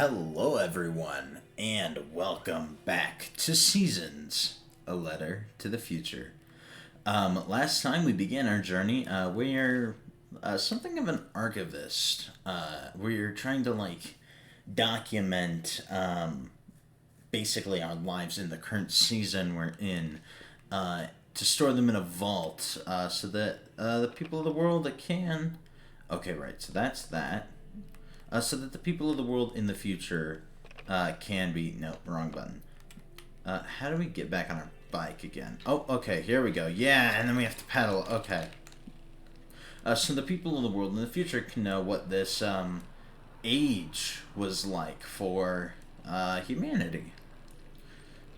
Hello, everyone, and welcome back to Seasons, a letter to the future. Last time we began our journey, we're something of an archivist. We're trying to document basically our lives in the current season we're in, to store them in a vault, so that the people of the world that can. Okay, right. So that's that. So that the people of the world in the future can be... No, wrong button. How do we get back on our bike again? Oh, okay, here we go. Yeah, and then we have to pedal. Okay. So the people of the world in the future can know what this age was like for humanity.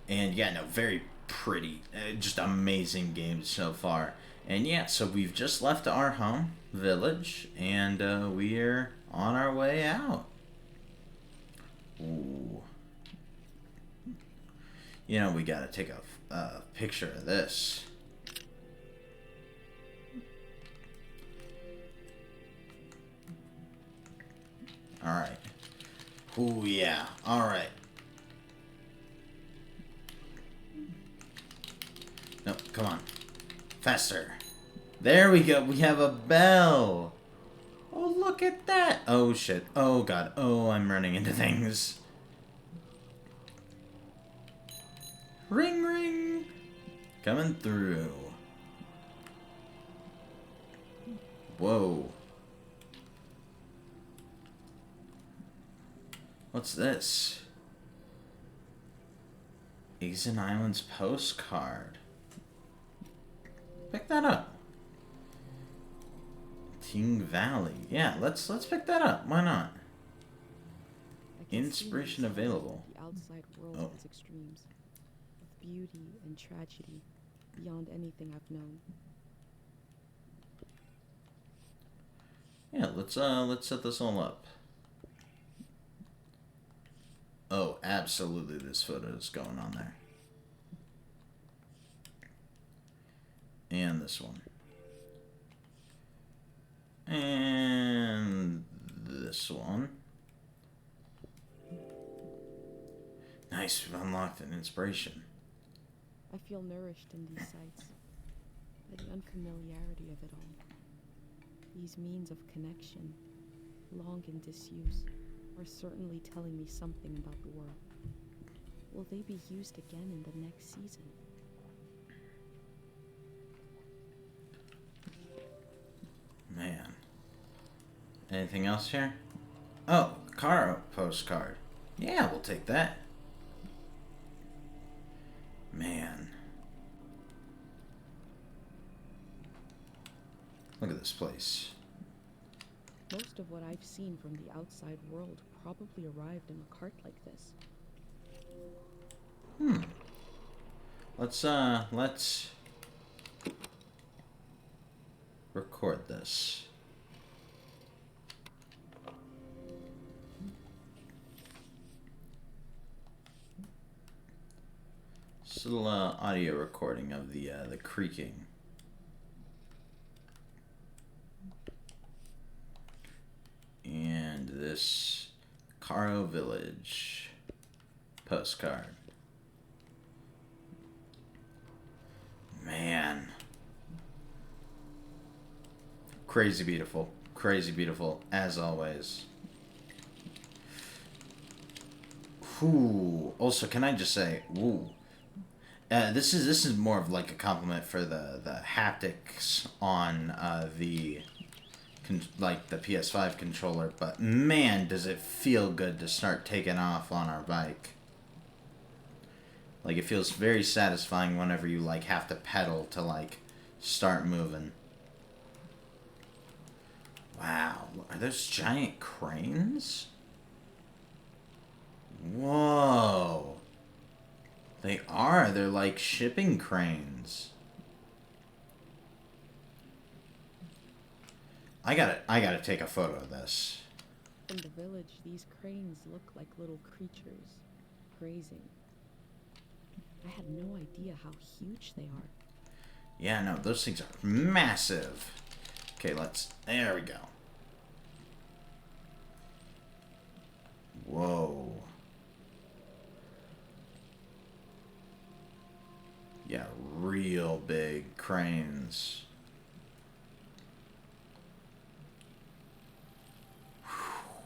And yeah, no, very pretty. Just amazing games so far. And yeah, so we've just left our home village, and we're on our way out. Ooh. You know, we gotta take a picture of this. Alright. Ooh, yeah. Alright. No, come on. Faster. There we go. We have a bell. Oh, look at that. Oh, shit. Oh, God. Oh, I'm running into things. Ring, ring. Coming through. Whoa. What's this? Azen Island's postcard. Pick that up. Ting Valley. Yeah, let's pick that up. Why not? Inspiration available. The outside world has extremes of beauty and tragedy beyond anything I've known. Yeah, let's set this all up. Oh, absolutely, this photo is going on there. And this one. And this one. Nice, we've unlocked an inspiration. I feel nourished in these sights by the unfamiliarity of it all. These means of connection, long in disuse, are certainly telling me something about war. Will they be used again in the next season? Man. Anything else here? Oh, car postcard. Yeah, we'll take that. Man. Look at this place. Most of what I've seen from the outside world probably arrived in a cart like this. Let's record this. This little audio recording of the creaking. And this Caro Village postcard. Man. Crazy beautiful, as always. Ooh. Also, can I just say, ooh. This is more of like a compliment for the haptics on the PS5 controller, but man, does it feel good to start taking off on our bike. Like, it feels very satisfying whenever you have to pedal to start moving. Wow, are those giant cranes? Whoa. They are. They're like shipping cranes. I gotta take a photo of this. In the village, these cranes look like little creatures, grazing. I had no idea how huge they are. Yeah, no, those things are massive. Okay, there we go. Whoa. real big cranes.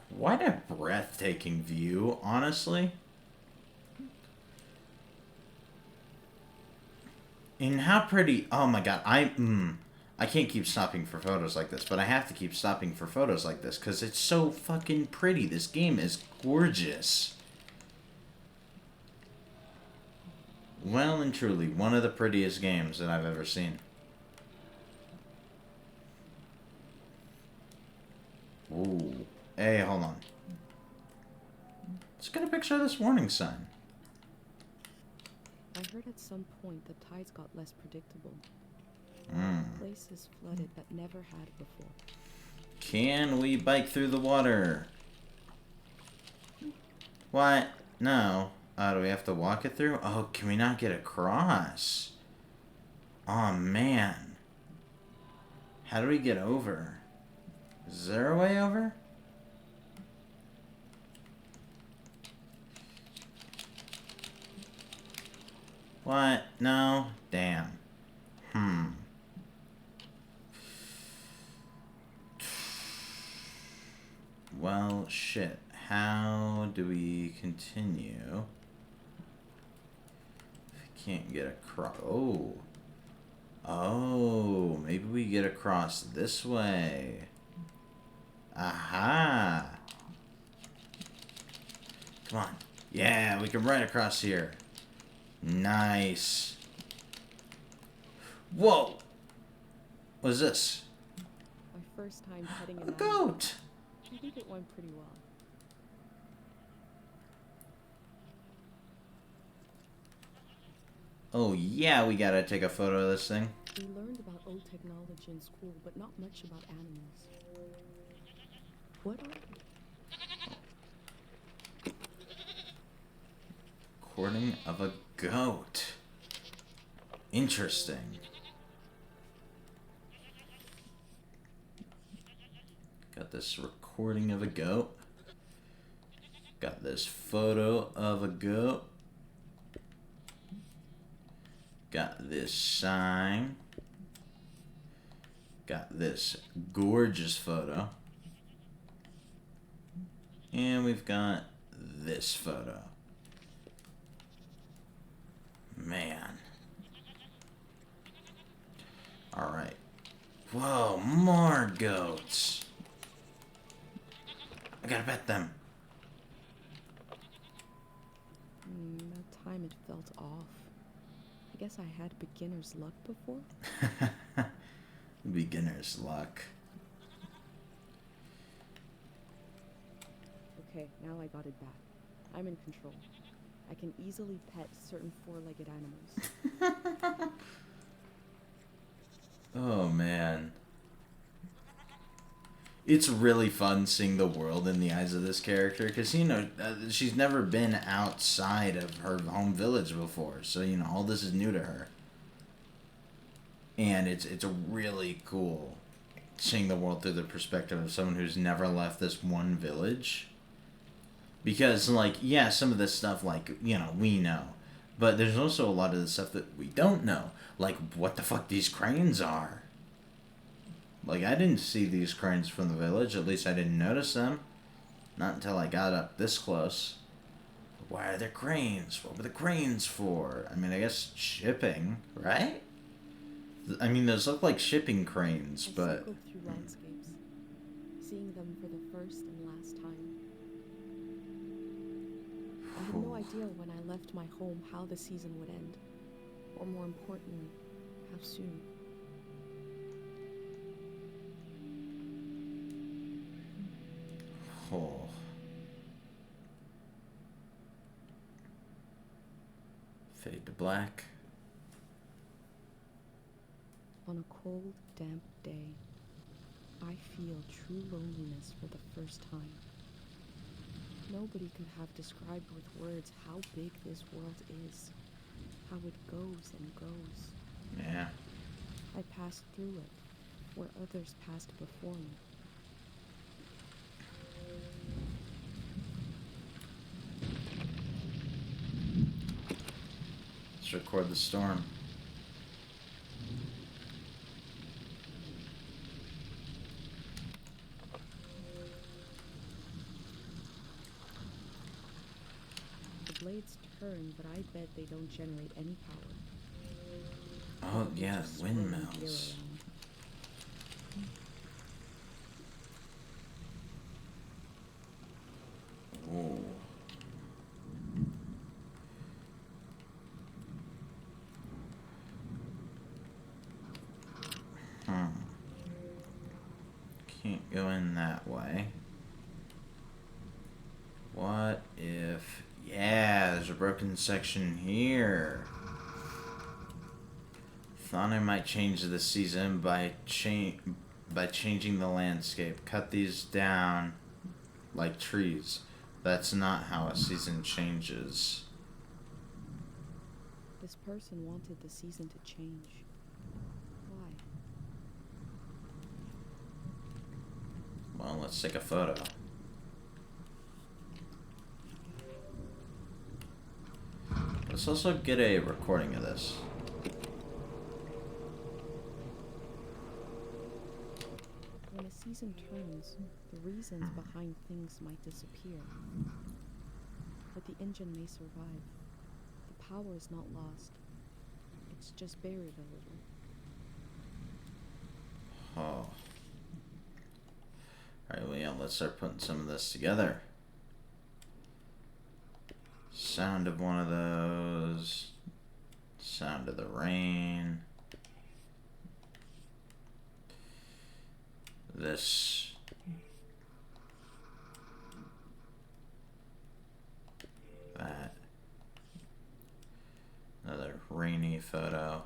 What a breathtaking view, honestly. And how pretty. Oh my god, I can't keep stopping for photos like this, but I have to keep stopping for photos like this because it's so fucking pretty. This game is gorgeous. Well and truly, one of the prettiest games that I've ever seen. Ooh. Hey, hold on. Let's get a picture of this warning sign. I heard at some point the tides got less predictable. Hmm. Places flooded that never had before. Can we bike through the water? What? No. Do we have to walk it through? Oh, can we not get across? Oh, man. How do we get over? Is there a way over? What? No? Damn. Well, shit. How do we continue? If we can't get across... Oh. Oh, maybe we get across this way. Aha. Come on. Yeah, we can ride across here. Nice. Whoa. What is this? My first time petting A an animal. goat. I think it went pretty well. Oh, yeah, we gotta take a photo of this thing. We learned about old technology in school, but not much about animals. What are they? Recording of a goat. Interesting. Got this recording of a goat. Got this photo of a goat. Got this sign. Got this gorgeous photo. And we've got this photo. Man. Alright. Whoa, more goats. I gotta pet them. That time it felt off. I guess I had beginner's luck before. Beginner's luck. Okay, now I got it back. I'm in control. I can easily pet certain four-legged animals. Oh, man. It's really fun seeing the world in the eyes of this character because, you know, she's never been outside of her home village before. So, you know, all this is new to her. And it's really cool seeing the world through the perspective of someone who's never left this one village. Because, like, yeah, some of this stuff, like, you know, we know. But there's also a lot of the stuff that we don't know. Like, what the fuck these cranes are. Like, I didn't see these cranes from the village. At least I didn't notice them. Not until I got up this close. Why are there cranes? What were the cranes for? I mean, I guess shipping, right? I mean, those look like shipping cranes, I but... cycled through landscapes, seeing them for the first and last time. I had no idea when I left my home how the season would end. Or more importantly, how soon. Oh. Fade to black. On a cold, damp day, I feel true loneliness for the first time. Nobody could have described with words how big this world is, how it goes and goes. Yeah. I passed through it, where others passed before me. Let's record the storm. blades turn, but I bet they don't generate any power. Oh, They're yeah, just swirling gear windmills. around. Ooh. Can't go in that way. What if... Yeah, there's a broken section here. Thought I might change the season by changing the landscape. Cut these down like trees. That's not how a season changes. This person wanted the season to change. Why? Well, let's take a photo. Let's also get a recording of this. When a season turns, the reasons behind things might disappear. But the engine may survive. The power is not lost. It's just buried a little. Oh. Alright, well, yeah, let's start putting some of this together. Sound of one of those. Sound of the rain. This. That. Another rainy photo.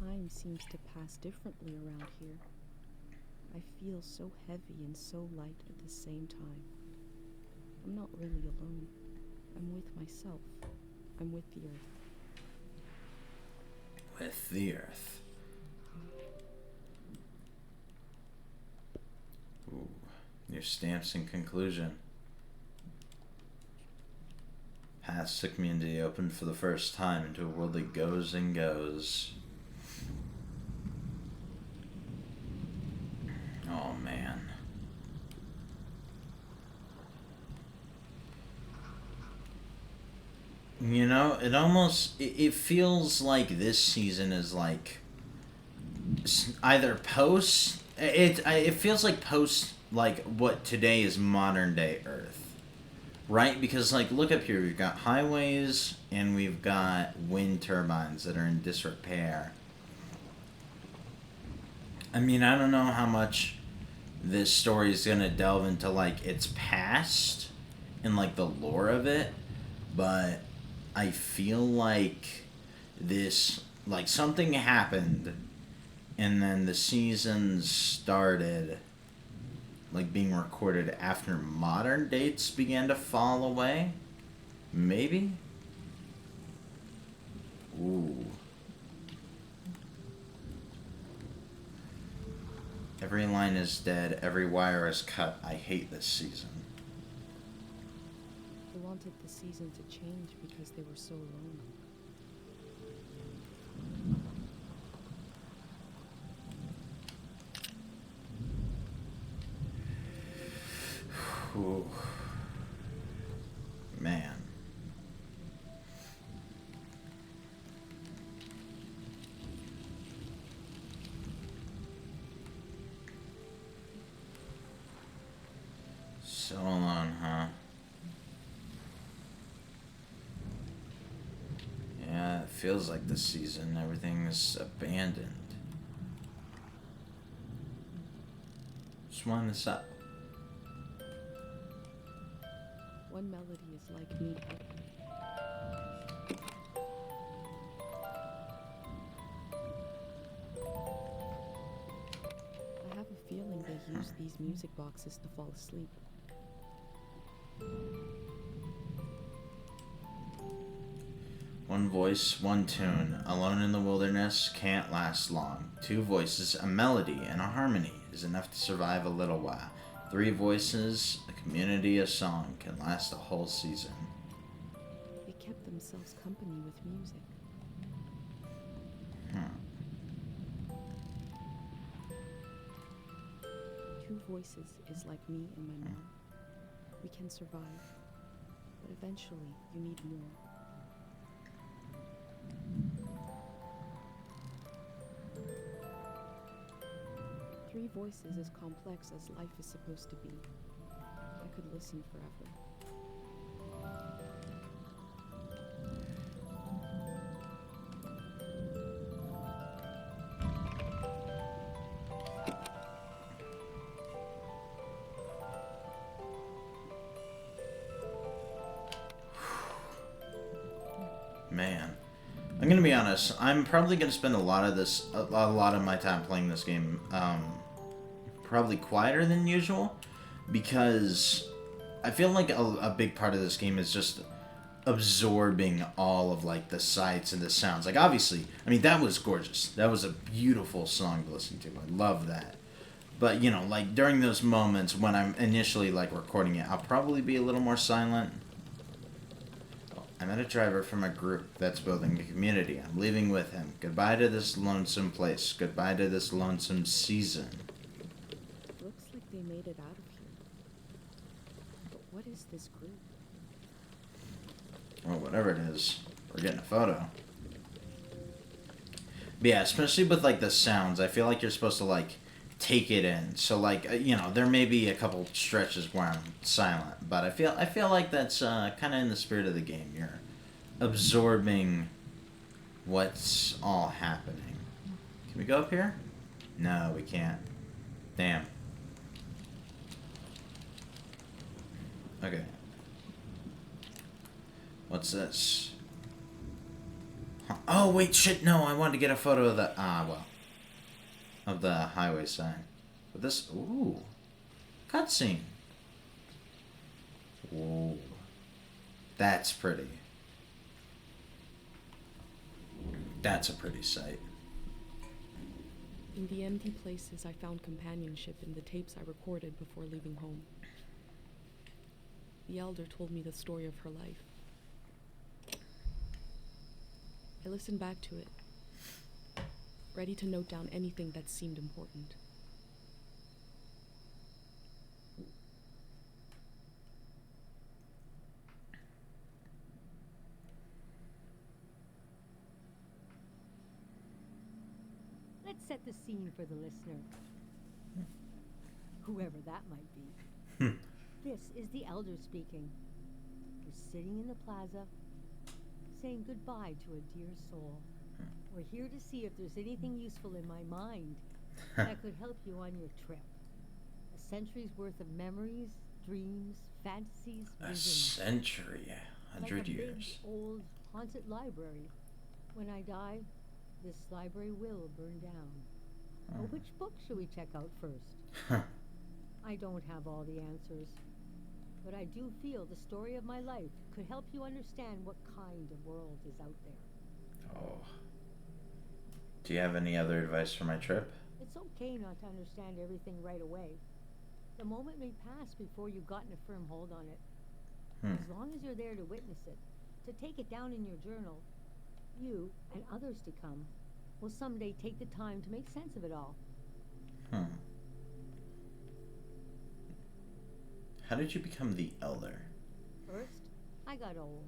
Time seems to pass differently around here. I feel so heavy and so light at the same time. I'm not really alone. I'm with myself. I'm with the earth. With the earth. Ooh, your stamps in conclusion. Paths took me into the open for the first time, into a world that goes and goes. Oh man. You know, it feels like this season is like either post, it feels like post, like what today is modern day Earth. Right? Because like look up here, we've got highways and we've got wind turbines that are in disrepair. I mean, I don't know how much this story is gonna delve into like its past and like the lore of it, but I feel like this, like something happened and then the seasons started like being recorded after modern dates began to fall away. Maybe? Ooh. Every line is dead, every wire is cut. I hate this season. They wanted the season to change because they were so alone. Ooh. Man. So alone, huh? Yeah, it feels like this season everything's abandoned. Just wind this up. One melody is like me. I have a feeling they use these music boxes to fall asleep. One voice, one tune. Alone in the wilderness can't last long. Two voices, a melody, and a harmony is enough to survive a little while. Three voices, a community, a song can last a whole season. They kept themselves company with music. Two voices is like me and my mom. we can survive. But eventually, you need more. Three voices as complex as life is supposed to be. I could listen forever. Man, I'm gonna be honest. I'm probably gonna spend a lot of my time playing this game, probably quieter than usual, because I feel like a big part of this game is just absorbing all of like the sights and the sounds. Like obviously, I mean that was gorgeous. That was a beautiful song to listen to. I love that. But you know, like during those moments when I'm initially like recording it, I'll probably be a little more silent. I met a driver from a group that's building a community. I'm leaving with him. Goodbye to this lonesome place. Goodbye to this lonesome season. Looks like they made it out of here. But what is this group? Well, whatever it is, we're getting a photo. But yeah, especially with like the sounds, I feel like you're supposed to like take it in. So like you know, there may be a couple stretches where I'm silent, but I feel like that's kind of in the spirit of the game. You're absorbing what's all happening. Can we go up here? No, we can't. Damn. Okay. What's this? Huh. Oh wait, shit! No, I wanted to get a photo of the of the highway sign. But this, ooh, cutscene. Whoa, that's pretty. That's a pretty sight. In the empty places, I found companionship in the tapes I recorded before leaving home. The elder told me the story of her life. I listened back to it, ready to note down anything that seemed important. Let's set the scene for the listener. Whoever that might be. This is the elder speaking. We're sitting in the plaza, saying goodbye to a dear soul. We're here to see if there's anything useful in my mind that could help you on your trip. A century's worth of memories, dreams, fantasies, A visions. century, 100 Like a years. big, old, haunted library. When I die, this library will burn down. But which book should we check out first? I don't have all the answers, but I do feel the story of my life could help you understand what kind of world is out there. Oh. Do you have any other advice for my trip? It's okay not to understand everything right away. The moment may pass before you've gotten a firm hold on it. As long as you're there to witness it, to take it down in your journal, you, and others to come, will someday take the time to make sense of it all. How did you become the elder? First, I got old.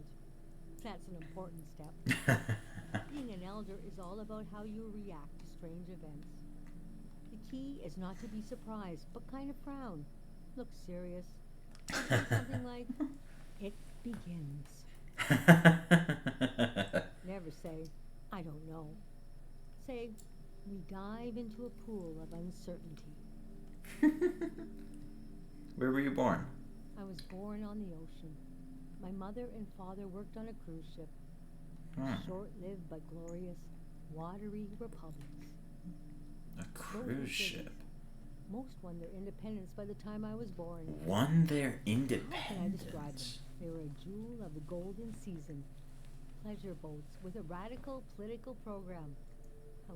That's an important step. Being an elder is all about how you react to strange events. The key is not to be surprised, but kind of frown. Look serious. Say something like, "It begins." Never say, "I don't know." Say, "We dive into a pool of uncertainty." Where were you born? I was born on the ocean. My mother and father worked on a cruise ship. Short-lived but glorious, watery republics. A cruise ship. Most won their independence by the time I was born. Won their How can I describe independence. them? They were a jewel of the golden season. Pleasure boats with a radical political program. How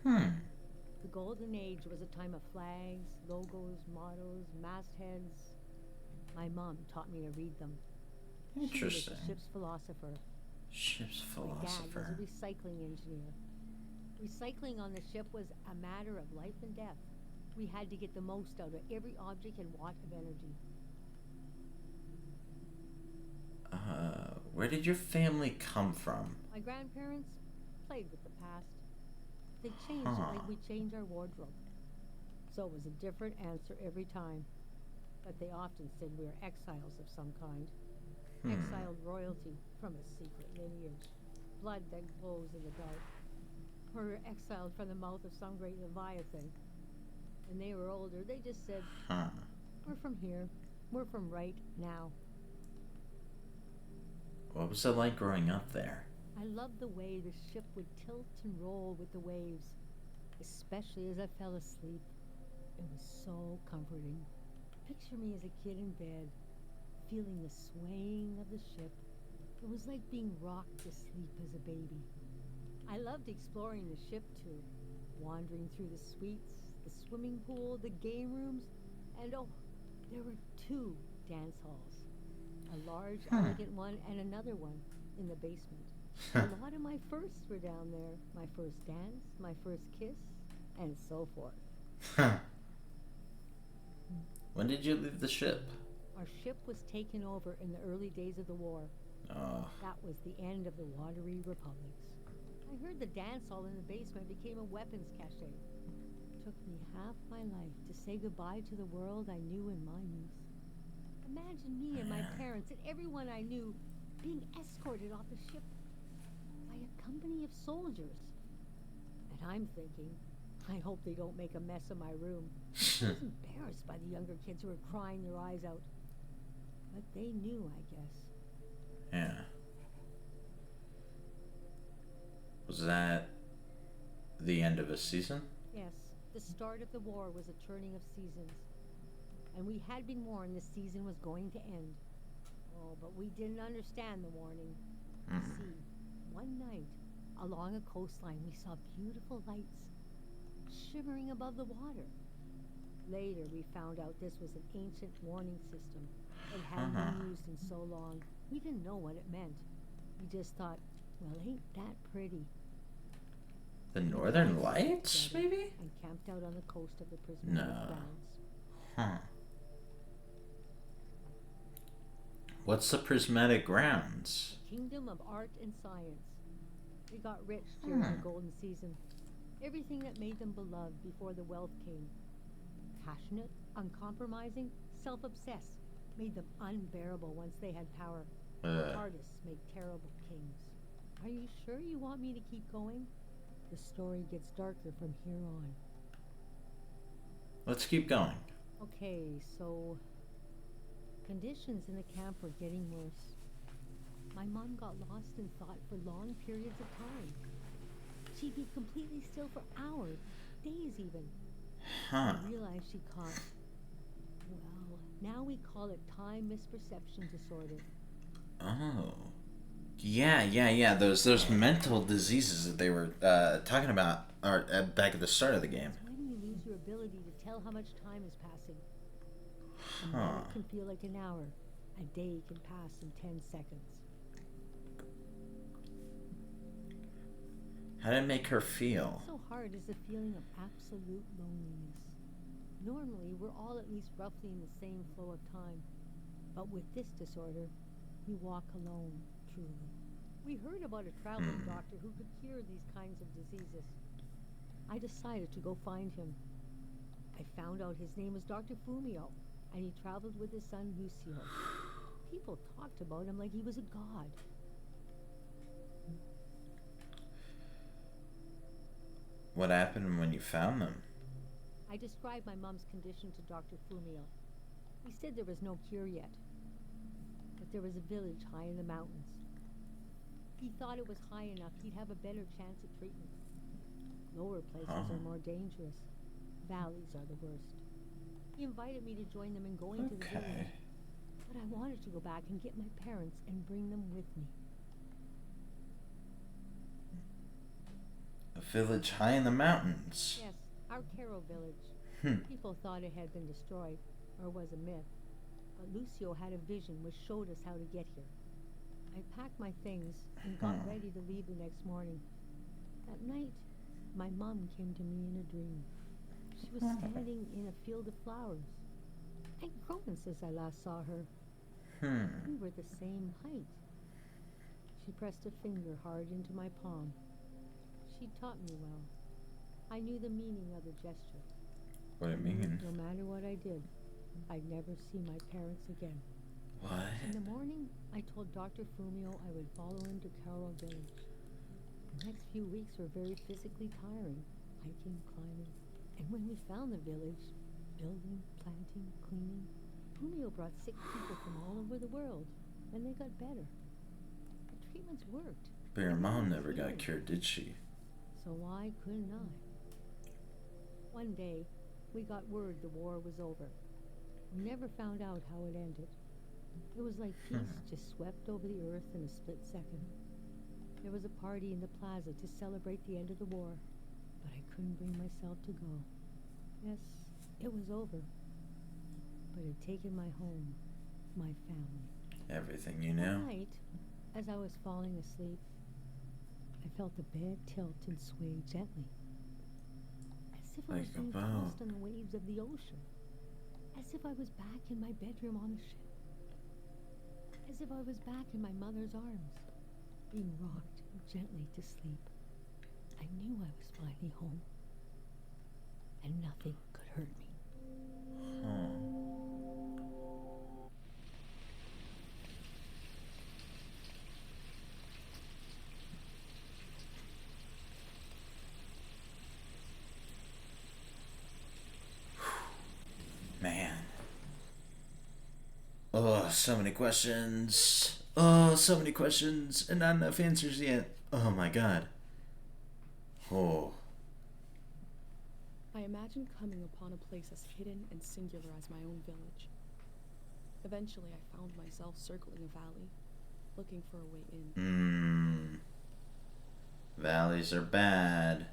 nice. The golden age was a time of flags, logos, mottos, mastheads. My mom taught me to read them. Interesting. She was the ship's philosopher. Ship's My dad philosopher. was a recycling engineer. Recycling on the ship was a matter of life and death. We had to get the most out of every object and watt of energy. Where did your family come from? My grandparents played with the past. They changed it Huh. like we change our wardrobe. So it was a different answer every time. But they often said we were exiles of some kind. Exiled royalty from a secret lineage. Blood that glows in the dark. Or we're exiled from the mouth of some great leviathan. When they were older, they just said, Huh. we're from here. We're from right now. What was it like growing up there? I loved the way the ship would tilt and roll with the waves, especially as I fell asleep. It was so comforting. Picture me as a kid in bed, feeling the swaying of the ship. It was like being rocked to sleep as a baby. I loved exploring the ship too, wandering through the suites, the swimming pool, the game rooms, and oh, there were 2 dance halls. A large, elegant one and another one in the basement. A lot of my firsts were down there. My first dance, my first kiss, and so forth. When did you leave the ship? Our ship was taken over in the early days of the war. Oh. That was the end of the watery republics. I heard the dance hall in the basement became a weapons cache. Took me half my life to say goodbye to the world I knew in my youth. Imagine me and my parents and everyone I knew being escorted off the ship by a company of soldiers. And I'm thinking, I hope they don't make a mess of my room. I was embarrassed by the younger kids who were crying their eyes out. But they knew, I guess. Yeah. Was that the end of a season? Yes, the start of the war was a turning of seasons. And we had been warned the season was going to end. Oh, but we didn't understand the warning. You see, one night, along a coastline, we saw beautiful lights shimmering above the water. Later, we found out this was an ancient warning system. It hadn't been used in so long. We didn't know what it meant. We just thought, well, ain't that pretty? The Northern Lights, maybe? And camped out on the coast of the Prismatic No. Grounds. Huh. What's the Prismatic Grounds? Kingdom of art and science. They got rich during the golden season. Everything that made them beloved before the wealth came. Passionate, uncompromising, self-obsessed, made them unbearable once they had power. Artists make terrible kings. Are you sure you want me to keep going? The story gets darker from here on. Let's keep going. Okay, so conditions in the camp were getting worse. My mom got lost in thought for long periods of time. She'd be completely still for hours, days even. Huh. I realized she caught, well, now we call it time misperception disorder. Oh. Yeah. Those mental diseases that they were talking about are back at the start of the game. It's when you lose your ability to tell how much time is passing. A Huh. minute can feel like an hour. A day can pass in 10 seconds. How did it make her feel? So hard is the feeling of absolute loneliness. Normally, we're all at least roughly in the same flow of time. But with this disorder, we walk alone, truly. We heard about a traveling doctor who could cure these kinds of diseases. I decided to go find him. I found out his name was Dr. Fumio, and he traveled with his son Lucio. People talked about him like he was a god. What happened when you found them? I described my mom's condition to Dr. Fumio. He said there was no cure yet, but there was a village high in the mountains. He thought it was high enough he'd have a better chance at treatment. Lower places are more dangerous. Valleys are the worst. He invited me to join them in going to the Okay. village, but I wanted to go back and get my parents and bring them with me. A village high in the mountains. Yes, our Caro village. People thought it had been destroyed, or was a myth. But Lucio had a vision which showed us how to get here. I packed my things and got ready to leave the next morning. That night, my mom came to me in a dream. She was standing in a field of flowers. I'd grown since I last saw her. We were the same height, She pressed a finger hard into my palm. She taught me well. I knew the meaning of the gesture. What do you mean? No matter what I did, I'd never see my parents again. What? In the morning, I told Dr. Fumio I would follow him to Karo Village. The next few weeks were very physically tiring, hiking, climbing. And when we found the village, building, planting, cleaning, Fumio brought sick people from all over the world, and they got better. The treatments worked. But your mom never got cured, did she? So why couldn't I? One day, we got word the war was over. We never found out how it ended. It was like peace just swept over the earth in a split second. There was a party in the plaza to celebrate the end of the war, but I couldn't bring myself to go. Yes, it was over, but it had taken my home, my family. Everything you know. One night, as I was falling asleep, I felt the bed tilt and sway gently, as if I was Like a being boat. tossed on the waves of the ocean, as if I was back in my bedroom on a ship, as if I was back in my mother's arms, being rocked gently to sleep. I knew I was finally home, and nothing could hurt me. Man. Oh, so many questions. Oh, so many questions and not enough answers yet. Oh my god. Oh. I imagined coming upon a place as hidden and singular as my own village. Eventually, I found myself circling a valley, looking for a way in. Valleys are bad.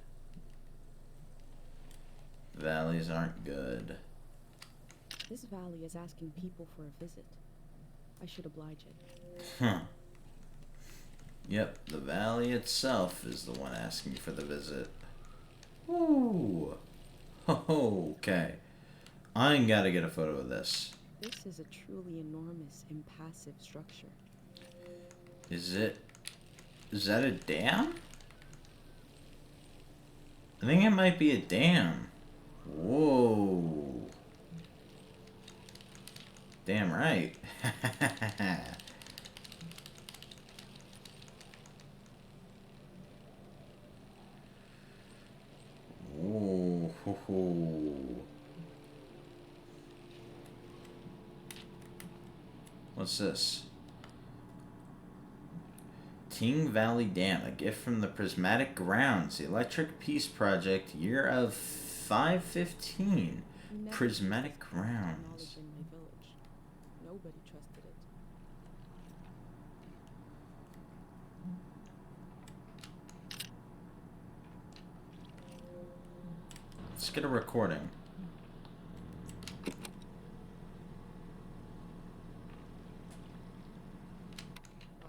Valleys aren't good. This valley is asking people for a visit. I should oblige it. Huh. Yep, the valley itself is the one asking for the visit. Ooh. Okay. I gotta get a photo of this. This is a truly enormous, impassive structure. Is that a dam? I think it might be a dam. Whoa. Damn right. Ooh, ho, ho. What's this? Ting Valley Dam, a gift from the Prismatic Grounds, the Electric Peace Project, year of 515. We never Prismatic trusted technology Grounds. in my village. Nobody trusted it. Let's get a recording.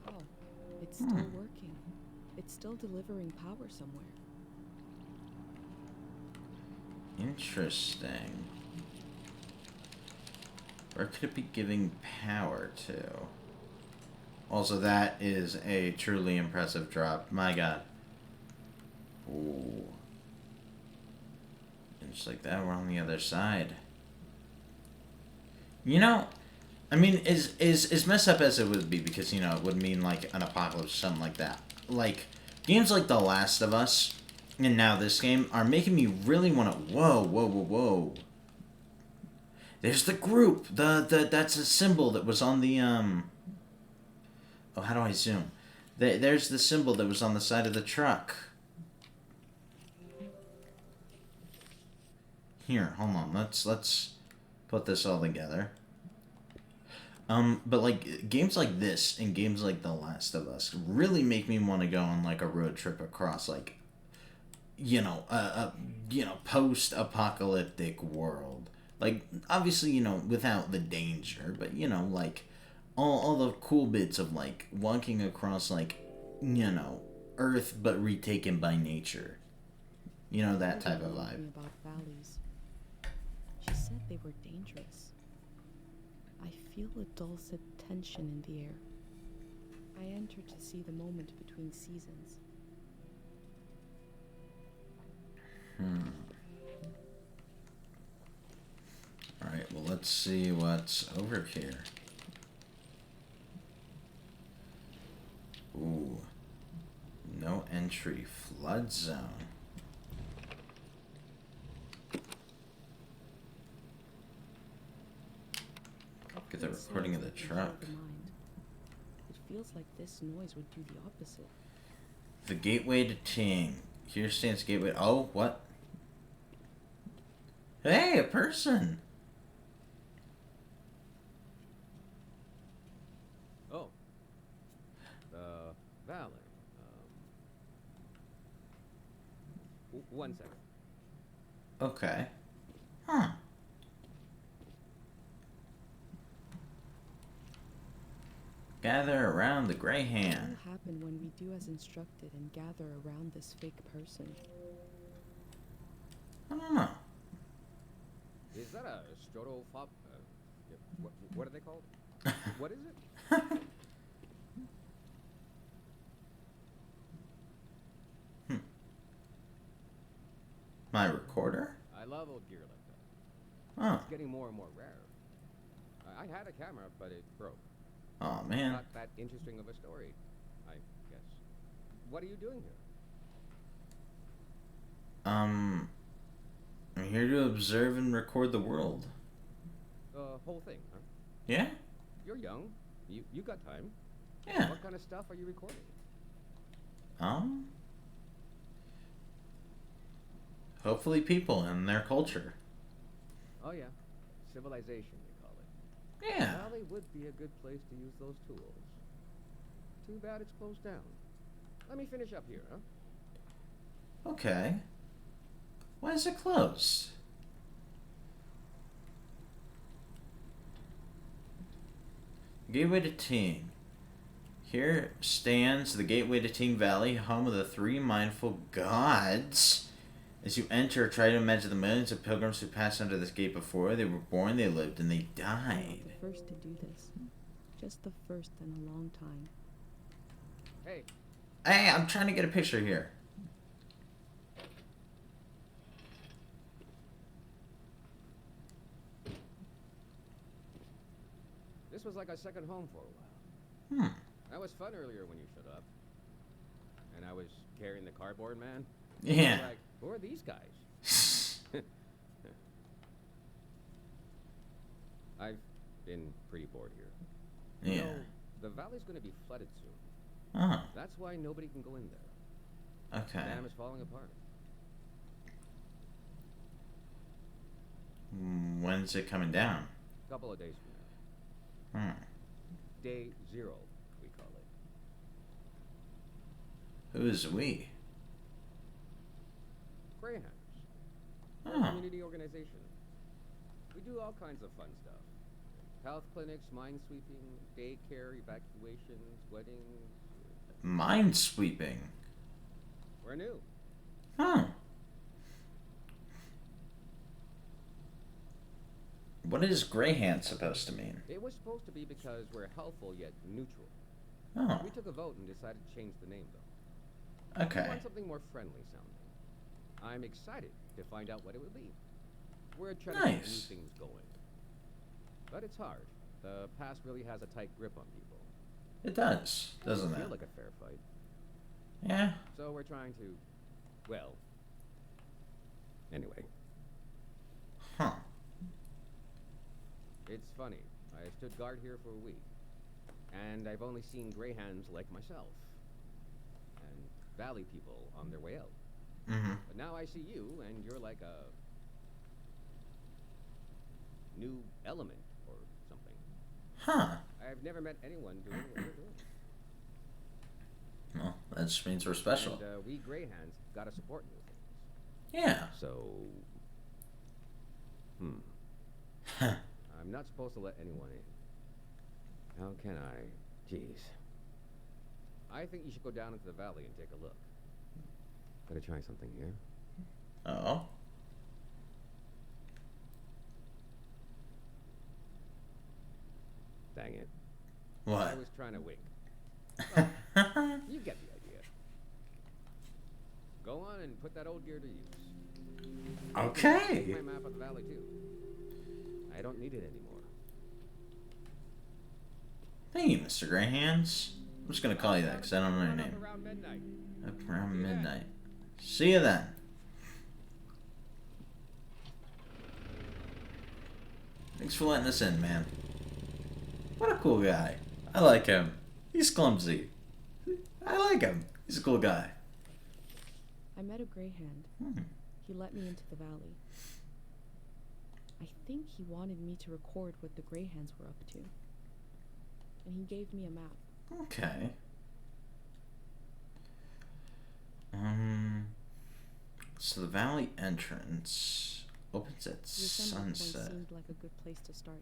Wow, it's still working. It's still delivering power somewhere. Interesting. Where could it be giving power to? Also, that is a truly impressive drop. My god. Ooh. And just like that, we're on the other side. You know, I mean, as messed up as it would be, because, you know, it would mean, like, an apocalypse, something like that. Like, games like The Last of Us, and now this game, are making me really want to... Whoa. There's the group! That's a symbol that was on the, Oh, how do I zoom? There's the symbol that was on the side of the truck. Here, hold on. Let's put this all together. But like games like this and games like The Last of Us really make me want to go on like a road trip across like, a post-apocalyptic world. Like obviously, without the danger, but like all the cool bits of like walking across like, Earth but retaken by nature. That type of vibe. About valleys. She said they were dangerous. I feel a dulcet tension in the air. I enter to see the moment between seasons. Alright, well, let's see what's over here. Ooh. No entry. Flood zone. Get the It says recording of the it can heal truck. the mind. It feels like this noise would do the opposite. The gateway to Ting. Here stands gateway. Oh, what? Hey, a person! Oh. The valley. One second. Okay. Huh. Gather around the gray What hand. will happen when we do as instructed and gather around this fake person? I don't know. Is that a strotophob? What are they called? What is it? My recorder? I love old gear like that. Oh. It's getting more and more rare. I had a camera, but it broke. Oh, man. Not that interesting of a story, I guess. What are you doing here? I'm here to observe and record the world. The whole thing, huh? Yeah? You're young. You got time. Yeah. What kind of stuff are you recording? Hopefully people and their culture. Oh yeah, civilization they call it. Yeah. Valley would be a good place to use those tools. Too bad it's closed down. Let me finish up here, huh? Okay. Why is it closed? Gateway to Ting. Here stands the gateway to Ting Valley, home of the three mindful gods. As you enter, try to imagine the millions of pilgrims who passed under this gate before. They were born, they lived, and they died. The first to do this. Just the first in a long time. Hey, Hey, I'm trying to get a picture here. this was like a second home for a while. That was fun earlier when you showed up. And I was carrying the cardboard man. Yeah. I was like, who are these guys? I've been pretty bored here. You Yeah. know, the valley's gonna be flooded soon. Oh, That's why nobody can go in there. okay. Dam is falling apart. When's it coming down? Couple of days from now. Hmm. Day 0, we call it. Who's we? Greyhounds. We're a Oh. community organization. We do all kinds of fun stuff. Health clinics, mine sweeping, daycare, evacuations, weddings. Minesweeping. We're new. Huh. What is Greyhand supposed to mean? It was supposed to be because we're helpful yet neutral. Oh, We took a vote and decided to change the name, though. We okay. want something more friendly sounding. I'm excited to find out what it would be. We're trying to get new Nice. things going. But it's hard. The past really has a tight grip on people. It does, doesn't Feel it? like a fair fight. Yeah. So we're trying to, well, anyway. Huh. It's funny. I stood guard here for a week, and I've only seen greyhounds like myself, and valley people on their way out. Mm-hmm. But now I see you, and you're like a new element or something. Huh. I've never met anyone doing what you're doing. Well, that just means we're special. And we greyhounds gotta support new things. Yeah. So, Huh. I'm not supposed to let anyone in. How can I? Jeez. I think you should go down into the valley and take a look. Gotta try something here. Oh. Dang it. What? I was trying to wink. Well, you get the idea. Go on and put that old gear to use. Okay. Take my map of the valley too. I don't need it anymore. Thank you, Mr. Greyhands. I'm just gonna call you that because I don't know your Run up name. around midnight. Up around See you then. midnight. See you then. Thanks for letting us in, man. What a cool guy. I like him. He's clumsy. I like him. He's a cool guy. I met a Greyhand. Hmm. He let me into the valley. I think he wanted me to record what the Greyhands were up to. And he gave me a map. Okay. So the valley entrance opens at The assembly point sunset. seemed like a good place to start.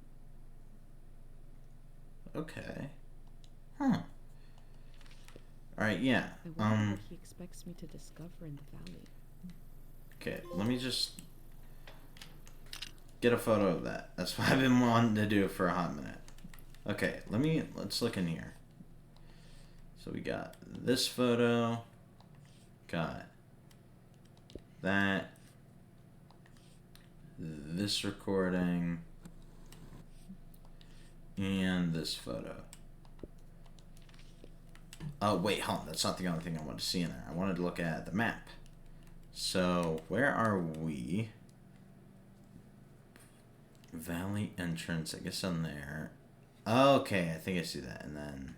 Okay. Huh. Alright, yeah. I wonder what he expects me to discover in the valley. Okay, let me just get a photo of that. That's what I've been wanting to do for a hot minute. Okay, let's look in here. So we got this photo, got that, this recording, and this photo. Oh, wait, hold on. That's not the only thing I wanted to see in there. I wanted to look at the map. So, where are we? Valley entrance, I guess on there. Okay, I think I see that. And then...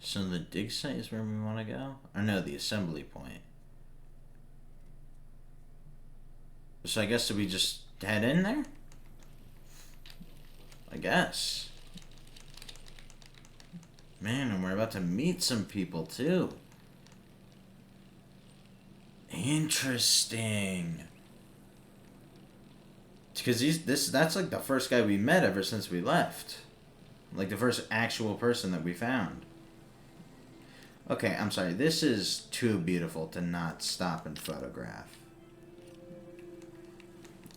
So the dig site is where we want to go? Or no, the assembly point. So I guess, do we just head in there? I guess. Man, and we're about to meet some people too. Interesting. Because that's like the first guy we met ever since we left. Like the first actual person that we found. Okay, I'm sorry. This is too beautiful to not stop and photograph.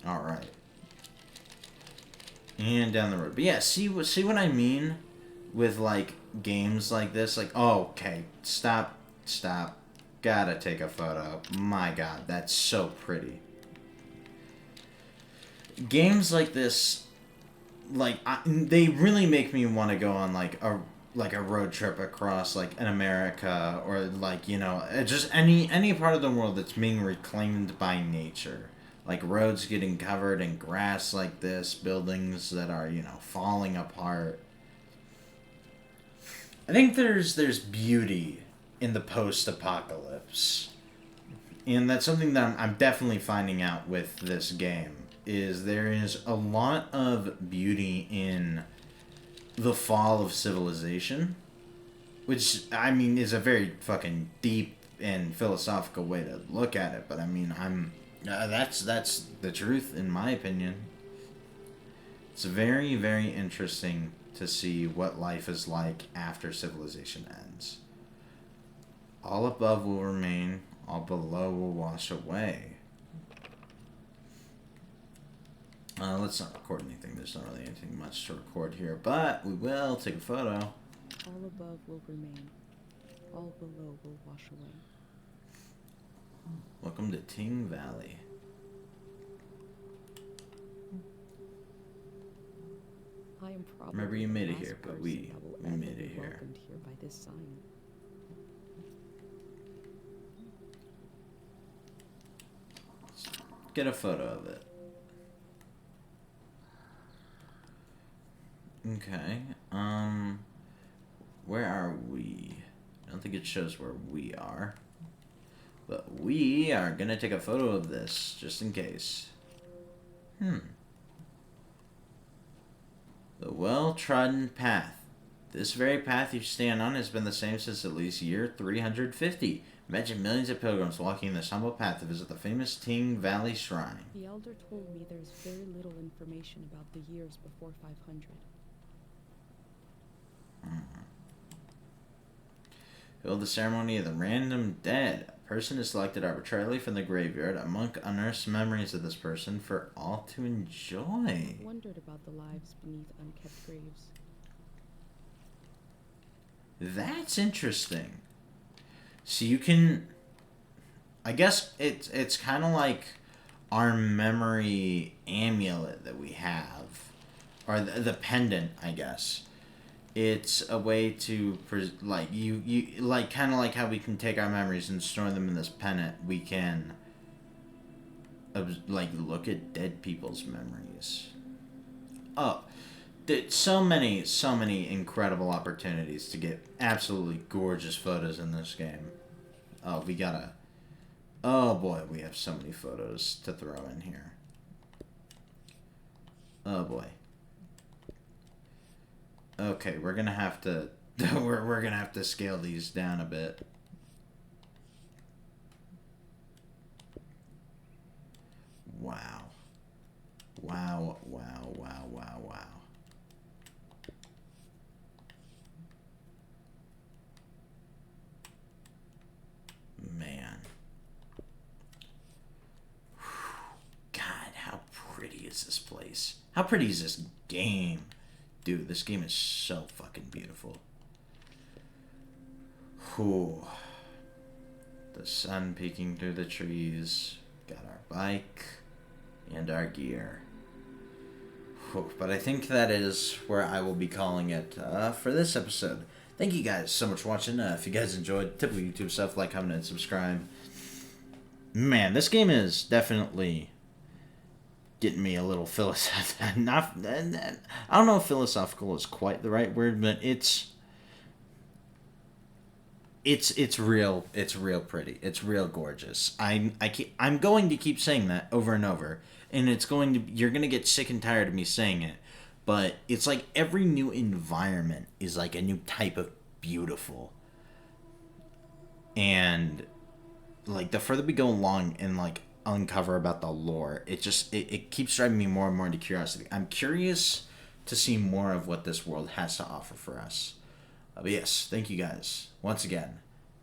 Alright. And down the road. But yeah, see what I mean with like games like this? Like, oh, okay, stop. Gotta take a photo. My god, that's so pretty. Games like this, like, they really make me want to go on like a road trip across like in America, or like, you know, just any part of the world that's being reclaimed by nature. Like roads getting covered in grass like this, buildings that are, you know, falling apart. I think there's beauty in the post-apocalypse. And that's something that I'm definitely finding out with this game. Is there is a lot of beauty in the fall of civilization, which, I mean, is a very fucking deep and philosophical way to look at it, but I mean, that's the truth in my opinion. It's very, very interesting to see what life is like after civilization ends. All above will remain, all below will wash away. Let's not record anything. There's not really anything much to record here, but we will take a photo. All above will remain. All below will wash away. Welcome to Ting Valley. I am probably Remember, you made the it here, last but person we that will made ever it be here. welcomed here by this sign. Get a photo of it. Okay. Where are we? I don't think it shows where we are. But we are gonna take a photo of this, just in case. The well-trodden path. This very path you stand on has been the same since at least year 350. Imagine millions of pilgrims walking this humble path to visit the famous Ting Valley Shrine. The elder told me there's very little information about the years before 500. Hold the ceremony of the random dead. A person is selected arbitrarily from the graveyard. A monk unearths memories of this person for all to enjoy. I wondered about the lives beneath unkept graves. That's interesting. So you can, I guess it's kind of like our memory amulet that we have, or the pendant, I guess. It's a way to like you like kind of like how we can take our memories and store them in this pendant. We can like look at dead people's memories. Oh, so many incredible opportunities to get absolutely gorgeous photos in this game. Oh, we gotta. Oh boy, we have so many photos to throw in here. Oh boy. Okay, we're gonna have to we're gonna have to scale these down a bit. Wow. Wow, wow, wow, wow, wow. Man. God, how pretty is this place? How pretty is this game? Dude, this game is so fucking beautiful. Whew. The sun peeking through the trees. Got our bike and our gear. Whew. But I think that is where I will be calling it for this episode. Thank you guys so much for watching. If you guys enjoyed, typical YouTube stuff, like, comment, and subscribe. Man, this game is definitely getting me a little philosophical. Not, I don't know if philosophical is quite the right word, but it's real. It's real pretty. It's real gorgeous. I'm going to keep saying that over and over, and you're gonna get sick and tired of me saying it. But it's like every new environment is like a new type of beautiful. And like the further we go along and like uncover about the lore, it keeps driving me more and more into curiosity. I'm curious to see more of what this world has to offer for us. But yes, thank you guys once again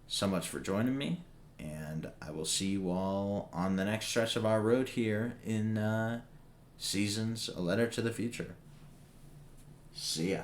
so much for joining me, and I will see you all on the next stretch of our road here in Seasons: A Letter to the Future. See ya.